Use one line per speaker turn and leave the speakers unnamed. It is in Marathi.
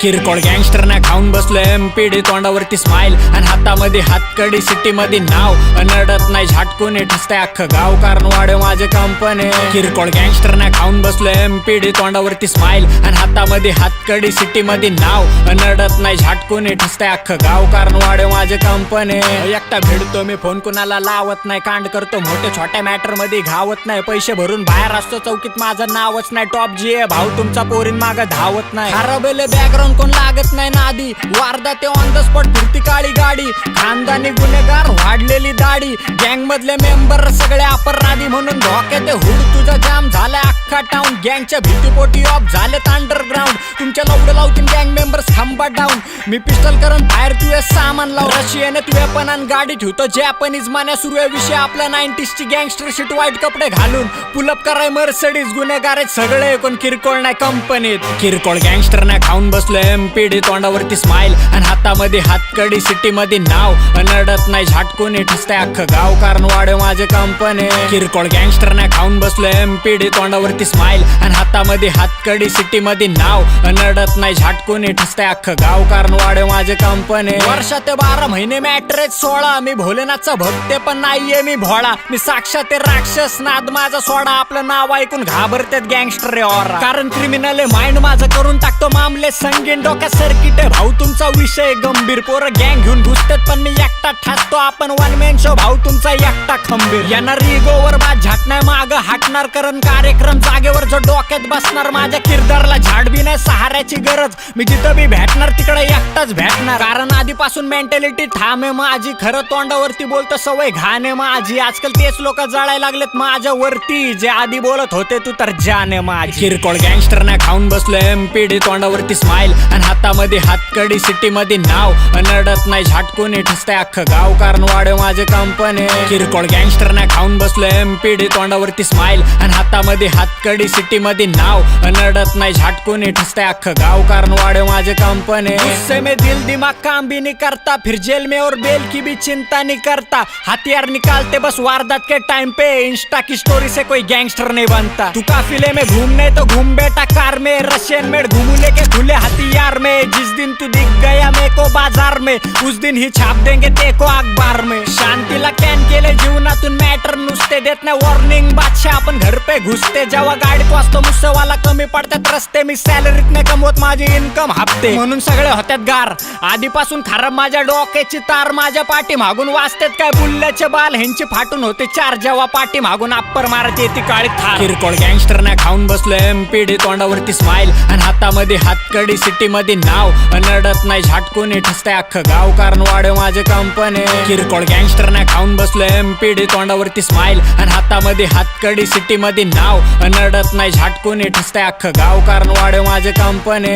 किरकोळ गँगस्टर ना खाऊन बसलो एमपीडी, तोंडावरती स्माइल आणि हातामध्ये हातकडी, सिटी मध्ये नाव अनडत नाही, झटकून ठसतंय अख्खं गाव, कारण वाढे माझे कंपनी। किरकोळ गँगस्टर ना खाऊन बसलो एमपीडी, तोंडावरती स्माइल आणि हातामध्ये हातकडी, सिटी मध्ये नाव अनडत नाही, झटकून ठसतंय अख्खं गाव, कारण वाढे माझे कंपनी। एकटा भिडतो मी, फोन कुणाला लावत नाही, कांड करतो मोठे छोट्या मॅटर मध्ये घावत नाही, पैसे भरून बाहेर असतो चौकीत माझं नावच नाही, टॉप जी आहे भाऊ तुमचा पोरीन मागं धावत नाही, हरवले बॅकग्राऊंड कोण लागत नाही नादी, वारदा ते ऑन द स्पॉट फिरती काळी गाडी, खानदानी गुन्हेगार वाढलेली दाढी, गँग मधले मेंबर सगळे अपराधी, म्हणून धोक्यात हुड तुझा जाम झालाय अख्खा टाउन, गँगच्या भीतीपोटी ऑफ झालेत अंडरग्राऊंड, तुमच्या लवडं लावतील गँग मेंबर्स खांबा डाऊन, मी पिस्टल करून बाहेर तू सामान लाव, रशियन तू वेपन गाडी ठेवतो जॅपनीज, मान्या सुरू आहे विषय आपला 90s ची गँगस्टर शिट, वाईट कपडे घालून पुलअप कराय मर्सिडीज, गुन्हेगार आहेत सगळे कोण किरकोळ नाही कंपनीत। किरकोळ गँगस्टर ना खाऊन बसलो एमपीडी, तोंडावरती स्माइल आणि हातामध्ये हातकडी, सिटी मध्ये नाव अनडत नाही, झटकून ठसतंय अख्खं गाव, कारण वाढे माझे कंपनी। किरकोळ गँगस्टर ना खाऊन बसलो एमपीडी, तोंडावरती स्माइल आणि हातामध्ये हातकडी, सिटी मध्ये नाव अनडत नाही, झटकून ठसतंय अख्खं गाव, कारण वाढे माझे कंपनी। वर्षात 12 महिने मॅट्रेज 16, मी भोलेनाथचा भक्त पण नाहीये मी भोळा, मी साक्षात राक्षस, नाद माझा सोडा, आपलं नाव ऐकून घाबरतात गँगस्टर ओरा, कारण क्रिमिनल माइंड माझं करून टाकतो मामले संगीन, डोक्यात सर्किट आहे भाऊ तुमचा विषय गंभीर, पोरं गँग घेऊन घुसतात पण मी एकटा ठासतो, आपण वन मॅन शो भाऊ तुमचा एकटा खंबीर, येणार इगोवर बाद झाटणार माग हाटणार, करण कार्यक्रम जागेवर जो डोक्यात बसणार, माझ्या किरदारला झाड बी नाही सहाऱ्याची गरज, मी जिथं बी भेटणार तिकडे एकटाच भेटणार, कारण आधीपासून मेंटॅलिटी ठाम आहे माझी, खरं तोंडावरती बोलतो सवय घाण आहे माझी, आजकाल तेच लोक जळायला लागलेत माझ्या वरती, जे आधी बोलत होते तू तर जाने माझी। किरकोळ गँगस्टर ना खाऊन बसलो एमपीडी, तोंडावरती स्माइल आणि हातामध्ये हातकडी, सिटी मध्ये नाव अनडत नाही, झटकून ठसतंय अख्खं गाव, कारण वाढे माझे कंपनी। किरकोळ गँगस्टर ना खाऊन बसलो एमपीडी, तोंडावरती स्माइल आणि हातामध्ये हातकडी, सिटी मध्ये नाव अनडत नाही, झटकून ठसतंय अख्खं गाव, कारण वाढे माझे कंपनी। गुस्से में दिल दिमाग काम भी नहीं करता, फिर जेल में और बेल की भी चिंता नहीं करता, हथियार निकालते बस वारदात के टाइम पे, इंस्टा की स्टोरी से कोई गैंगस्टर नहीं बनता, तू काफिले में घूमने तो घूम बेटा कार में, रशियन मेड घूमू लेके खुले हथियार में, जिस दिन तू दिख गया मेरे को बाजार में, उस दिन ही छाप देंगे तेको अखबार में, शांतीला कॅन केले जीवनातून मॅटर नुसते देत नाही वॉर्निंग, बादशाह आपण घर पे घुसते, जेव्हा गाडीत वाचतो मुस्सेवाला कमी पडतात रस्ते, मी सॅलरीत नाही कमवत माझी इन्कम हप्ते, म्हणून सगळे होत्यात गार, आधीपासून खराब माझ्या डोक्याची तार, माझ्या पाठी मागून वाचतात काय बुल्ल्याचे बाल, ह्यांची फाटून होते चार, जेव्हा पाठी मागून अप्पर मारत येते काळी थार। किरकोळ गँगस्टर ना खाऊन बसलो एमपीडी, तोंडावरती स्माइल आणि हातामध्ये हातकडी, सिटी मध्ये नाव अनडत नाही, झटकून ठसतंय अख्खं गाव, कारण वाढे माझे कंपनी। किरकोळ गँगस्टर ना खाऊन बसलो एमपीडी, तोंडावरती स्माइल आणि हातामध्ये हातकडी, सिटी मध्ये नाव अनडत नाही, झटकून ठसतंय अख्खं गाव, कारण वाढे माझे कंपनी।